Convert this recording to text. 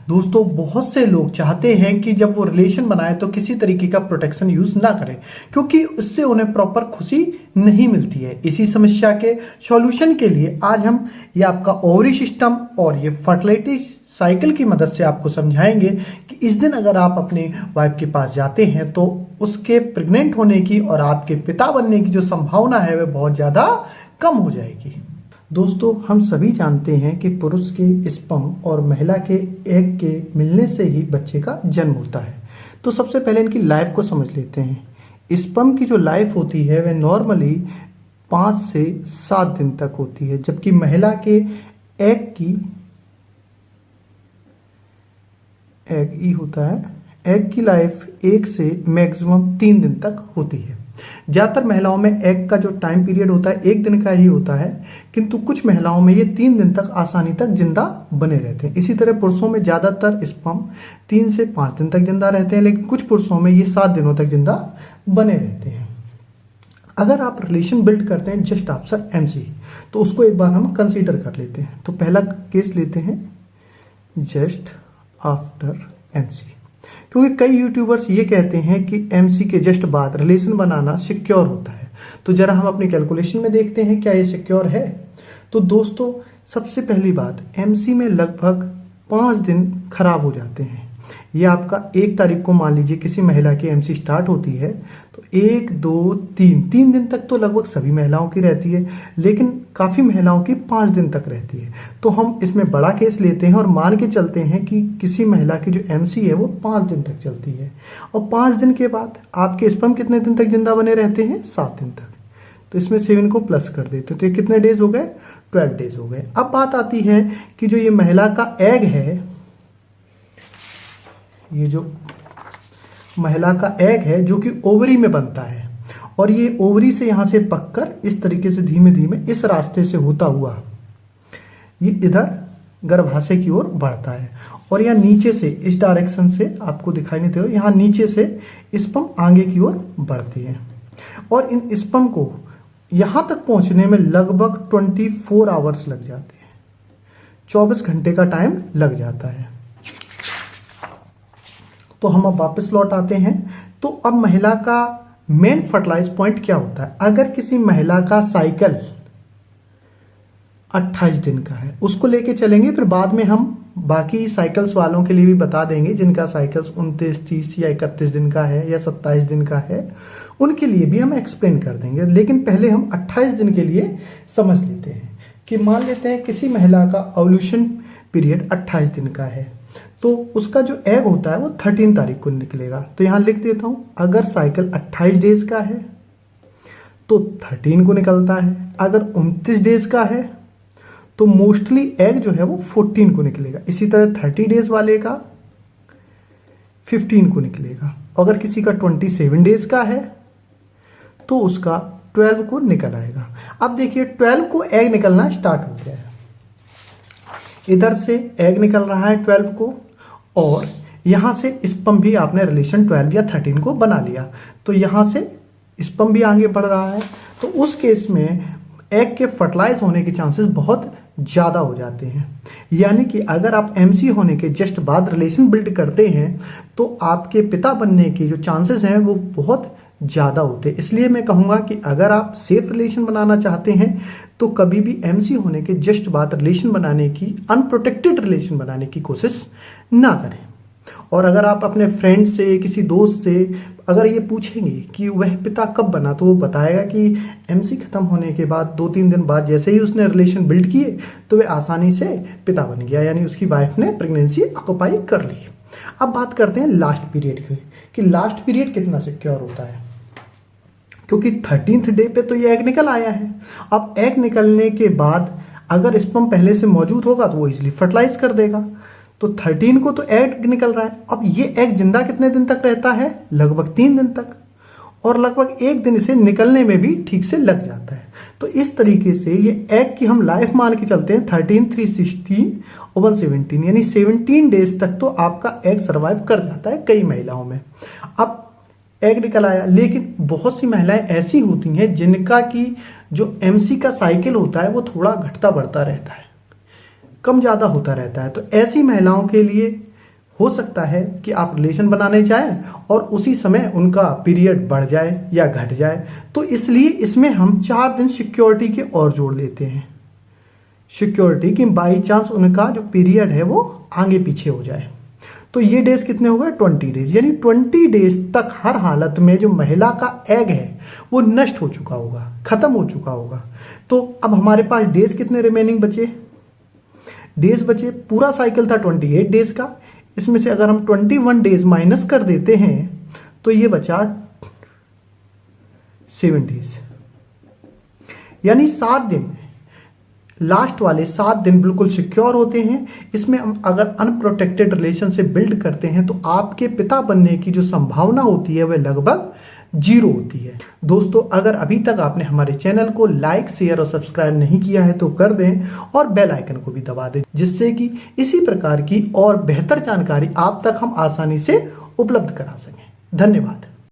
दोस्तों बहुत से लोग चाहते हैं कि जब वो रिलेशन बनाए तो किसी तरीके का प्रोटेक्शन यूज ना करें, क्योंकि उससे उन्हें प्रॉपर खुशी नहीं मिलती है। इसी समस्या के सॉल्यूशन के लिए आज हम ये आपका ओवरी सिस्टम और ये फर्टिलिटी साइकिल की मदद से आपको समझाएंगे कि इस दिन अगर आप अपने वाइफ के पास जाते हैं तो उसके प्रेग्नेंट होने की और आपके पिता बनने की जो संभावना है वह बहुत ज्यादा कम हो जाएगी। दोस्तों हम सभी जानते हैं कि पुरुष के स्पर्म और महिला के एग के मिलने से ही बच्चे का जन्म होता है। तो सबसे पहले इनकी लाइफ को समझ लेते हैं। स्पर्म की जो लाइफ होती है वह नॉर्मली 5 से 7 दिन तक होती है, जबकि महिला के एग की एग की लाइफ 1 से मैक्सिमम 3 दिन तक होती है। ज्यादातर महिलाओं में एग का जो टाइम पीरियड होता है 1 दिन का ही होता है, किंतु कुछ महिलाओं में ये 3 दिन तक आसानी तक जिंदा बने रहते हैं। इसी तरह पुरुषों में ज्यादातर स्पर्म 3 से 5 दिन तक जिंदा रहते हैं, लेकिन कुछ पुरुषों में ये 7 दिनों तक जिंदा बने रहते हैं। अगर आप रिलेशन बिल्ड करते हैं जस्ट आफ्टर एमसी, तो उसको एक बार हम कंसीडर कर लेते हैं। तो पहला केस लेते हैं जस्ट आफ्टर एमसी, क्योंकि कई यूट्यूबर्स ये कहते हैं कि एमसी के जस्ट बाद रिलेशन बनाना सिक्योर होता है। तो जरा हम अपनी कैलकुलेशन में देखते हैं क्या ये सिक्योर है। तो दोस्तों सबसे पहली बात, एमसी में लगभग 5 दिन खराब हो जाते हैं। ये आपका 1 तारीख को मान लीजिए किसी महिला की एमसी स्टार्ट होती है, तो 1 2 3 दिन तक तो लगभग सभी महिलाओं की रहती है, लेकिन काफी महिलाओं की 5 दिन तक रहती है। तो हम इसमें बड़ा केस लेते हैं और मान के चलते हैं कि किसी महिला की जो एमसी है वो 5 दिन तक चलती है, और 5 दिन के बाद आपके स्पर्म कितने दिन तक जिंदा बने रहते हैं? 7 दिन तक। तो इसमें 7 को प्लस कर देते हैं, तो ये कितने डेज हो गए? 12 डेज हो गए। अब बात आती है कि जो ये महिला का एग है, ये जो महिला का एग है जो कि ओवरी में बनता है, और ये ओवरी से यहां से पककर इस तरीके से धीमे धीमे इस रास्ते से होता हुआ ये इधर गर्भाशय की ओर बढ़ता है, और यहाँ नीचे से इस डायरेक्शन से आपको दिखाई नहीं देगा, यहाँ नीचे से स्पर्म आगे की ओर बढ़ती है, और इन स्पर्म को यहां तक पहुंचने में लगभग 24 आवर्स लग जाते हैं। 24 घंटे का टाइम लग जाता है। तो हम अब वापस लौट आते हैं। तो अब महिला का मेन फर्टिलाइज पॉइंट क्या होता है? अगर किसी महिला का साइकिल 28 दिन का है, उसको लेके चलेंगे, फिर बाद में हम बाकी साइकिल्स वालों के लिए भी बता देंगे जिनका साइकिल्स 29, 30 या 31 दिन का है या 27 दिन का है, उनके लिए भी हम एक्सप्लेन कर देंगे। लेकिन पहले हम 28 दिन के लिए समझ लेते हैं कि मान लेते हैं किसी महिला का ओव्यूलेशन पीरियड 28 दिन का है, तो उसका जो एग होता है वो 13 तारीख को निकलेगा। तो यहां लिख देता हूं, अगर साइकिल 28 डेज का है तो 13 को निकलता है, अगर 29 डेज का है तो मोस्टली एग जो है वो 14 को निकलेगा। इसी तरह 30 डेज वाले का 15 को निकलेगा, अगर किसी का 27 डेज का है तो उसका 12 को निकल आएगा। अब देखिए 12 को एग निकलना स्टार्ट हो गया है, इधर से एग निकल रहा है 12 को, और यहां से स्पर्म भी आपने रिलेशन 12 या 13 को बना लिया, तो यहां से स्पर्म भी आगे बढ़ रहा है। तो उस केस में एग के फर्टिलाइज होने के चांसेस बहुत ज्यादा हो जाते हैं। यानी कि अगर आप एमसी होने के जस्ट बाद रिलेशन बिल्ड करते हैं तो आपके पिता बनने के जो चांसेस हैं वो बहुत ज्यादा होते हैं। इसलिए मैं कहूंगा कि अगर आप सेफ रिलेशन बनाना चाहते हैं तो कभी भी एमसी होने के जस्ट बाद रिलेशन बनाने की, अनप्रोटेक्टेड रिलेशन बनाने की कोशिश ना करें। और अगर आप अपने फ्रेंड से, किसी दोस्त से अगर ये पूछेंगे कि वह पिता कब बना, तो वो बताएगा कि एमसी खत्म होने के बाद 2-3 दिन बाद जैसे ही उसने रिलेशन बिल्ड किए तो वह आसानी से पिता बन गया, यानी उसकी वाइफ ने प्रेगनेंसी ऑक्यूपाई कर ली। अब बात करते हैं लास्ट पीरियड की, कि लास्ट पीरियड कितना सिक्योर होता है, क्योंकि 13th डे पे तो ये एग निकल आया है। अब एग निकलने के बाद अगर स्पर्म पहले से मौजूद होगा तो वो इजिली फर्टिलाइज कर देगा। तो 13 को तो एग निकल रहा है। अब ये एग जिंदा कितने दिन तक रहता है? लगभग 3 दिन तक, और लगभग 1 दिन इसे निकलने में भी ठीक से लग जाता है। तो इस तरीके से ये एग की हम लाइफ मान के चलते हैं 13, 3, 16 और 117, यानी 17 डेज तक तो आपका एग सर्वाइव कर जाता है कई महिलाओं में। अब एग निकल आया, लेकिन बहुत सी महिलाएं ऐसी होती हैं जिनका की जो एमसी का साइकिल होता है वो थोड़ा घटता बढ़ता रहता है, कम ज्यादा होता रहता है। तो ऐसी महिलाओं के लिए हो सकता है कि आप रिलेशन बनाने चाहें और उसी समय उनका पीरियड बढ़ जाए या घट जाए, तो इसलिए इसमें हम 4 दिन सिक्योरिटी के और जोड़ लेते हैं। सिक्योरिटी कि बाई चांस उनका जो पीरियड है वो आगे पीछे हो जाए। तो ये डेज कितने हो गए? 20 डेज। यानी 20 डेज तक हर हालत में जो महिला का एग है वो नष्ट हो चुका होगा, खत्म हो चुका होगा। तो अब हमारे पास डेज कितने रिमेनिंग बचे? डेज बचे, पूरा साइकिल था 28 डेज का, इसमें से अगर हम 21 डेज माइनस कर देते हैं तो ये बचा 7 डेज। यानी 7 दिन, लास्ट वाले 7 दिन बिल्कुल सिक्योर होते हैं। इसमें हम अगर अनप्रोटेक्टेड रिलेशन से बिल्ड करते हैं तो आपके पिता बनने की जो संभावना होती है वह लगभग 0 होती है। दोस्तों, अगर अभी तक आपने हमारे चैनल को लाइक, शेयर और सब्सक्राइब नहीं किया है तो कर दें और बेल आइकन को भी दबा दें, जिससे कि इसी प्रकार की और बेहतर जानकारी आप तक हम आसानी से उपलब्ध करा सकें। धन्यवाद।